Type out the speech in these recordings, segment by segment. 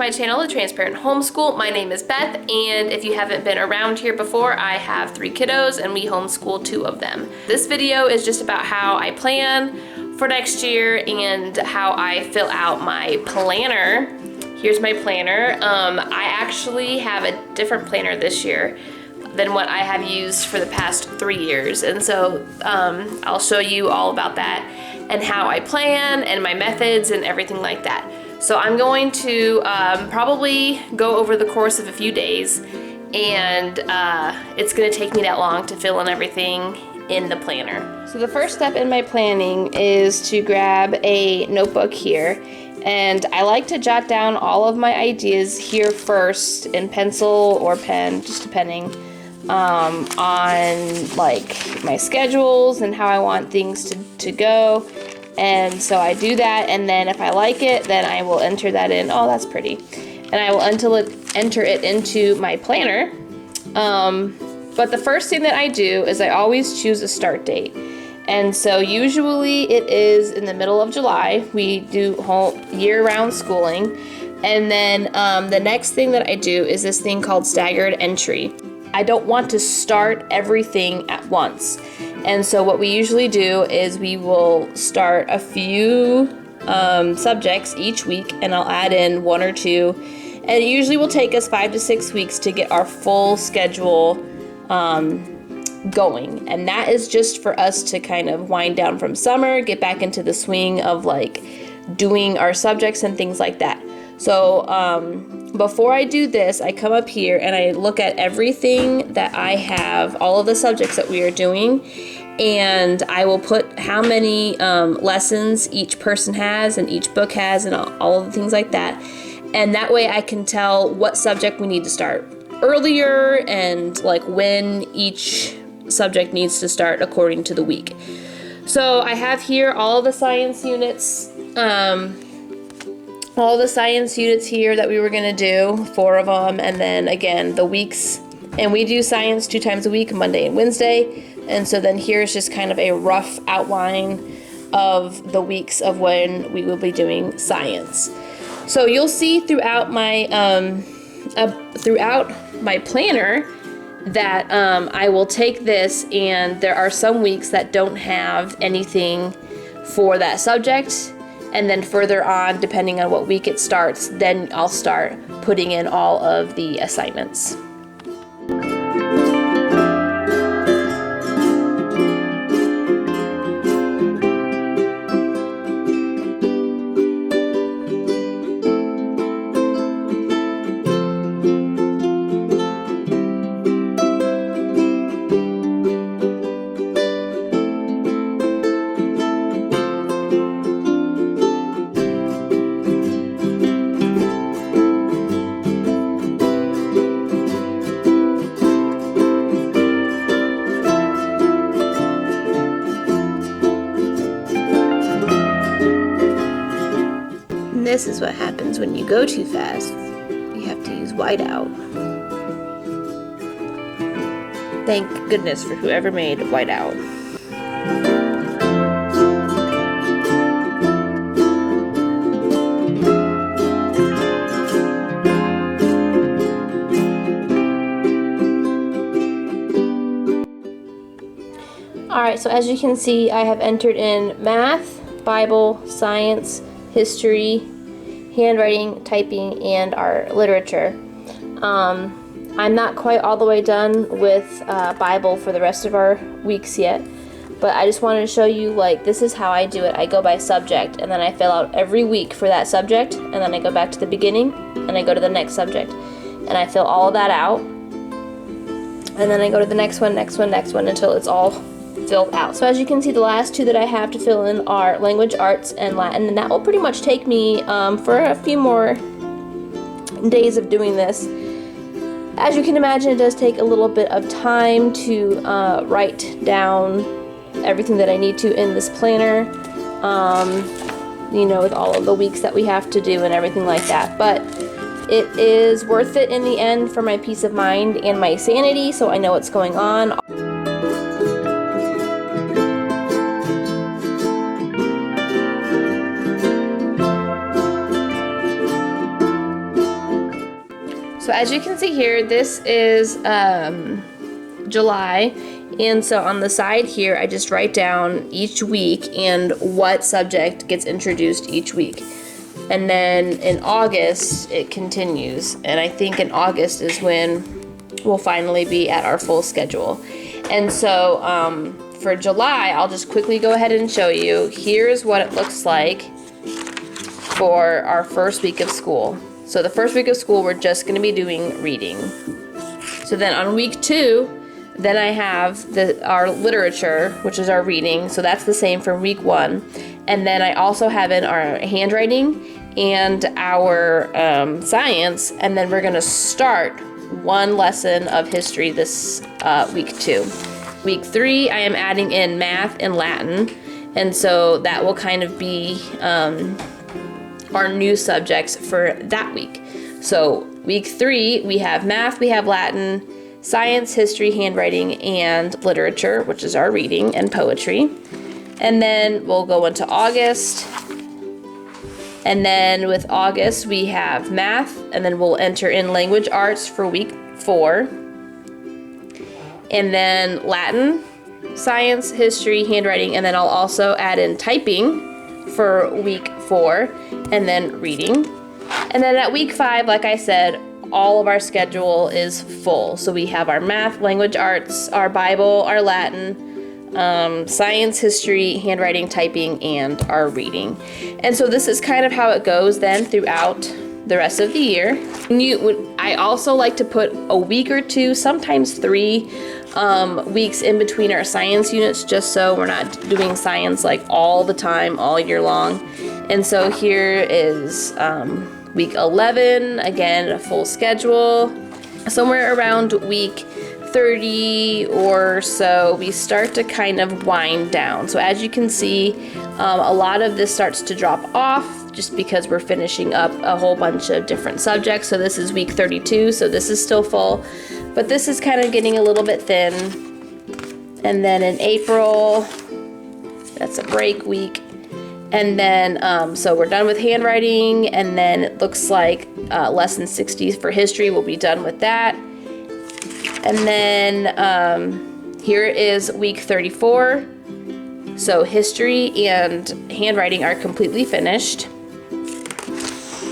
my channel, The Transparent Homeschool. My name is Beth, and if you haven't been around here before, I have 3 kiddos and we homeschool 2 of them. This video is just about how I plan for next year and how I fill out my planner. Here's my planner. I actually have a different planner this year than what I have used for the past 3 years, and so I'll show you all about that and how I plan and my methods and everything like that. So I'm going to probably go over the course of a few days, and it's gonna take me that long to fill in everything in the planner. So the first step in my planning is to grab a notebook here, and I like to jot down all of my ideas here first in pencil or pen, just depending on like my schedules and how I want things to go. And so I do that, and then if I like it, then I will enter that in. Oh, that's pretty. And I will enter it into my planner. But the first thing that I do is I always choose a start date. And so usually it is in the middle of July. We do whole year-round schooling. And then the next thing that I do is this thing called staggered entry. I don't want to start everything at once. And so what we usually do is we will start a few subjects each week, and I'll add in 1 or 2. And it usually will take us 5 to 6 weeks to get our full schedule going. And that is just for us to kind of wind down from summer, get back into the swing of like doing our subjects and things like that. So before I do this, I come up here and I look at everything that I have, all of the subjects that we are doing, and I will put how many lessons each person has and each book has and all of the things like that. And that way I can tell what subject we need to start earlier and like when each subject needs to start according to the week. So I have here all of the science units, here that we were gonna do, 4 of them, and then again the weeks, and we do science 2 times a week, Monday and Wednesday. And so then here's just kind of a rough outline of the weeks of when we will be doing science. So you'll see throughout my planner that I will take this, and there are some weeks that don't have anything for that subject. And then further on, depending on what week it starts, then I'll start putting in all of the assignments. This is what happens when you go too fast. You have to use whiteout. Thank goodness for whoever made whiteout. Alright, so as you can see, I have entered in math, Bible, science, history, handwriting, typing, and our literature. I'm not quite all the way done with Bible for the rest of our weeks yet, but I just wanted to show you, like, this is how I do it. I go by subject, and then I fill out every week for that subject, and then I go back to the beginning, and I go to the next subject, and I fill all of that out, and then I go to the next one, until it's all filled out. So as you can see, the last 2 that I have to fill in are language arts and Latin, and that will pretty much take me for a few more days of doing this. As you can imagine, it does take a little bit of time to write down everything that I need to in this planner, you know, with all of the weeks that we have to do and everything like that. But it is worth it in the end for my peace of mind and my sanity, so I know what's going on. as you can see here, this is July, and so on the side here I just write down each week and what subject gets introduced each week. And then in August it continues, and I think in August is when we'll finally be at our full schedule. And so for July, I'll just quickly go ahead and show you. Here's what it looks like for our first week of school. So the first week of school, we're just going to be doing reading. So then on week 2, then I have our literature, which is our reading. So that's the same for week 1. And then I also have in our handwriting and our science. And then we're going to start one lesson of history this week 2. Week 3, I am adding in math and Latin. And so that will kind of be our new subjects for that week. So week 3, we have math, we have Latin, science, history, handwriting, and literature, which is our reading and poetry. And then we'll go into August. And then with August, we have math, and then we'll enter in language arts for week 4. And then Latin, science, history, handwriting, and then I'll also add in typing for week 4, and then reading. And then at week 5, like I said, all of our schedule is full. So we have our math, language arts, our Bible, our Latin, science, history, handwriting, typing, and our reading. And so this is kind of how it goes then throughout the rest of the year. I also like to put a week or 2, sometimes 3 weeks in between our science units, just so we're not doing science like all the time, all year long. And so here is week 11, again, a full schedule. Somewhere around week 30 or so, we start to kind of wind down. So as you can see, a lot of this starts to drop off just because we're finishing up a whole bunch of different subjects. So this is week 32, so this is still full, but this is kind of getting a little bit thin. And then in April, that's a break week. And then, so we're done with handwriting, and then it looks like lesson 60 for history, we'll be done with that. And then here is week 34. So history and handwriting are completely finished.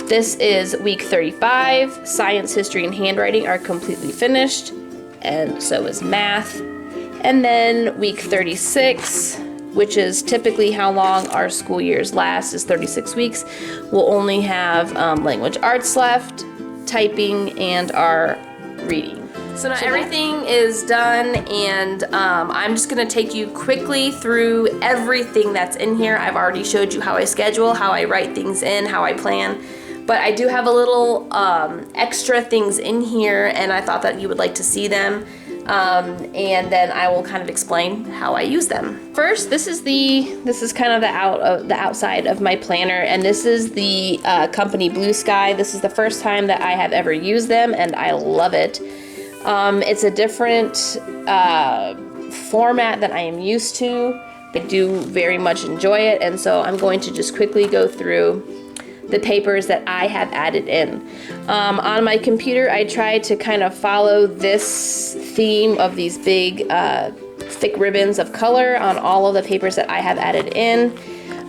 This is week 35. Science, history, and handwriting are completely finished, and so is math. And then week 36, which is typically how long our school years last, is 36 weeks. We'll only have language arts left, typing, and our reading. So now everything is done, and I'm just gonna take you quickly through everything that's in here. I've already showed you how I schedule, how I write things in, how I plan, but I do have a little extra things in here, and I thought that you would like to see them. And then I will kind of explain how I use them. First, this is kind of the outside of my planner, and this is the company Blue Sky. This is the first time that I have ever used them, and I love it. It's a different format that I am used to. I do very much enjoy it, and so I'm going to just quickly go through the papers that I have added in. On my computer, I try to kind of follow this theme of these big thick ribbons of color on all of the papers that I have added in.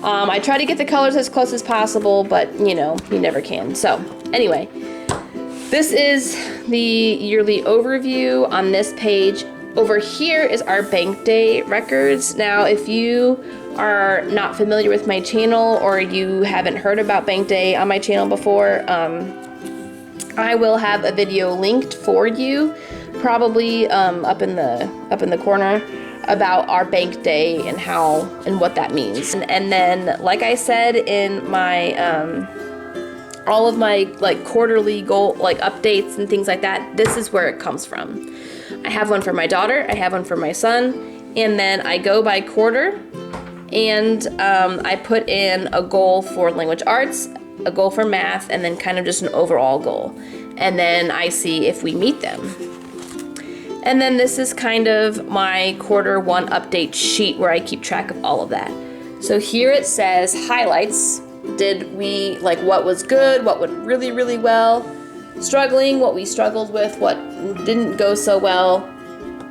I try to get the colors as close as possible, but you know, you never can. So anyway, this is the yearly overview on this page. Over here is our bank day records. Now, if you are not familiar with my channel, or you haven't heard about bank day on my channel before, I will have a video linked for you, probably up in the corner, about our bank day and how and what that means. And then, like I said in my all of my like quarterly goal updates and things like that, this is where it comes from. I have one for my daughter, I have one for my son, and then I go by quarter, and I put in a goal for language arts, a goal for math, and then kind of just an overall goal. And then I see if we meet them. And then this is kind of my quarter 1 update sheet where I keep track of all of that. So here it says highlights. Did we, like, what was good, what went really, really well, struggling, what we struggled with, what didn't go so well,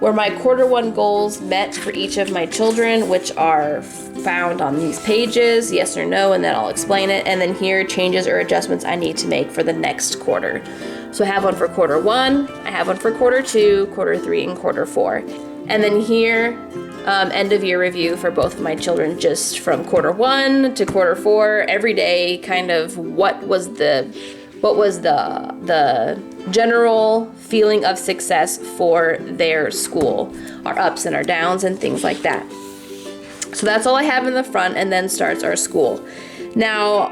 where my Q1 goals met for each of my children, which are found on these pages, yes or no, and then I'll explain it. And then here, changes or adjustments I need to make for the next quarter. So I have one for Q1, I have one for Q2, Q3, and Q4. And then here, end of year review for both of my children, just from Q1 to Q4, every day, kind of what was the general feeling of success for their school, our ups and our downs and things like that. So that's all I have in the front, and then starts our school. Now,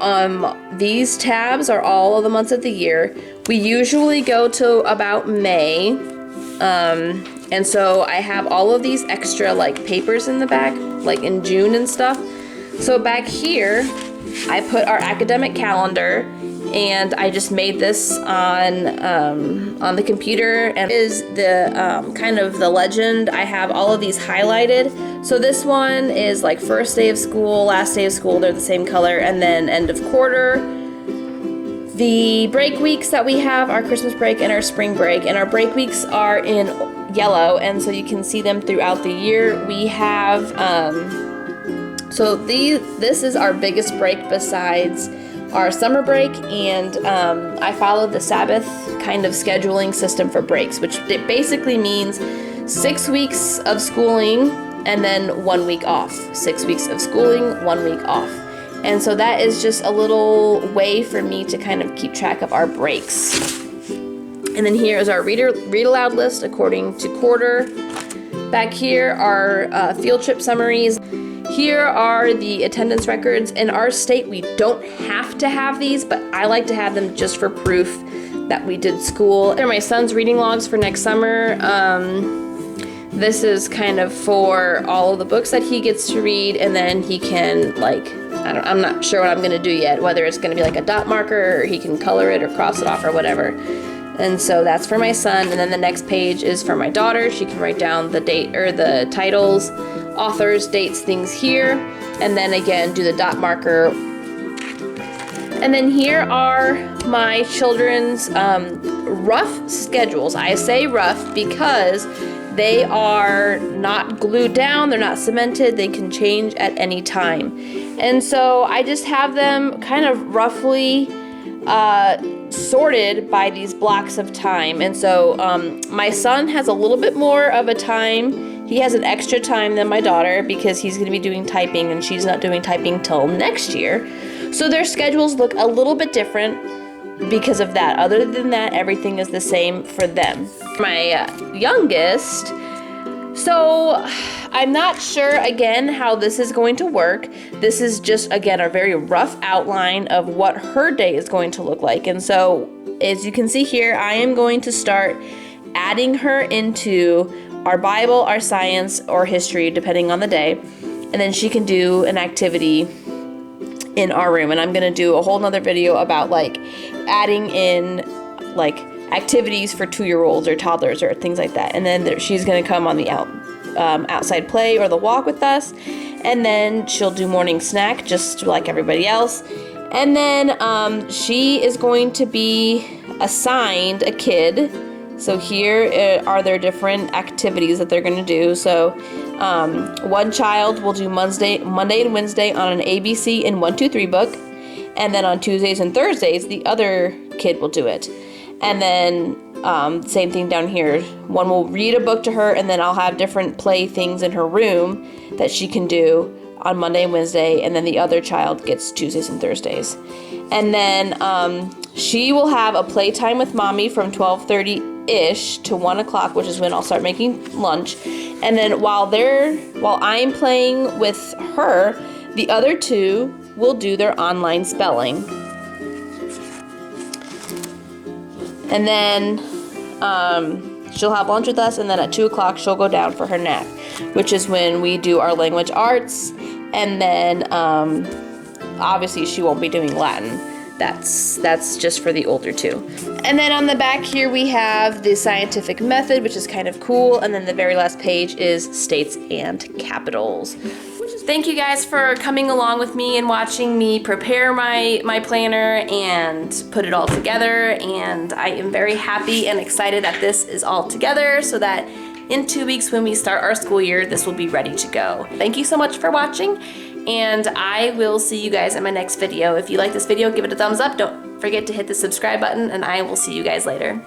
these tabs are all of the months of the year. We usually go to about May, and so I have all of these extra like papers in the back, like in June and stuff. So back here, I put our academic calendar, and I just made this on the computer, and is the kind of the legend. I have all of these highlighted. So this one is like first day of school, last day of school, they're the same color, and then end of quarter. The break weeks that we have are Christmas break and our spring break, and our break weeks are in yellow, and so you can see them throughout the year. We have, this is our biggest break besides our summer break, and I followed the Sabbath kind of scheduling system for breaks, which it basically means 6 weeks of schooling and then 1 week off. 6 weeks of schooling, 1 week off. And so that is just a little way for me to kind of keep track of our breaks. And then here is our read aloud list according to quarter. Back here are field trip summaries. Here are the attendance records. In our state, we don't have to have these, but I like to have them just for proof that we did school. They're my son's reading logs for next summer. This is kind of for all of the books that he gets to read, and then he can, like, I'm not sure what I'm gonna do yet, whether it's gonna be like a dot marker or he can color it or cross it off or whatever. And so that's for my son, and then the next page is for my daughter. She can write down the date or the titles, authors, dates, things here, and then again do the dot marker. And then here are my children's rough schedules. I say rough because they are not glued down, they're not cemented, they can change at any time. And so I just have them kind of roughly sorted by these blocks of time. And so my son has a little bit more of a time. He has an extra time than my daughter because he's gonna be doing typing, and she's not doing typing till next year. So their schedules look a little bit different because of that. Other than that, everything is the same for them. My youngest, so I'm not sure again how this is going to work. This is just again a very rough outline of what her day is going to look like. And so as you can see here, I am going to start adding her into our Bible, our science, or history, depending on the day. And then she can do an activity in our room. And I'm gonna do a whole nother video about like adding in like activities for 2-year-olds or toddlers or things like that. And then she's gonna come on the outside play or the walk with us. And then she'll do morning snack just like everybody else. And then she is going to be assigned a kid. So here are their different activities that they're gonna do. So one child will do Monday and Wednesday on an ABC and 1, 2, 3 book. And then on Tuesdays and Thursdays, the other kid will do it. And then same thing down here. One will read a book to her, and then I'll have different play things in her room that she can do on Monday and Wednesday, and then the other child gets Tuesdays and Thursdays. And then she will have a playtime with mommy from 12:30-ish to 1 o'clock, which is when I'll start making lunch. And then while I'm playing with her, the other two will do their online spelling. And then she'll have lunch with us, and then at 2 o'clock she'll go down for her nap, which is when we do our language arts. And then obviously she won't be doing Latin. That's just for the older two. And then on the back here we have the scientific method, which is kind of cool. And then the very last page is states and capitals, which is Thank you guys for coming along with me and watching me prepare my planner and put it all together. And I am very happy and excited that this is all together so that in 2 weeks when we start our school year, this will be ready to go. Thank you so much for watching, and I will see you guys in my next video. If you like this video, give it a thumbs up. Don't forget to hit the subscribe button, and I will see you guys later.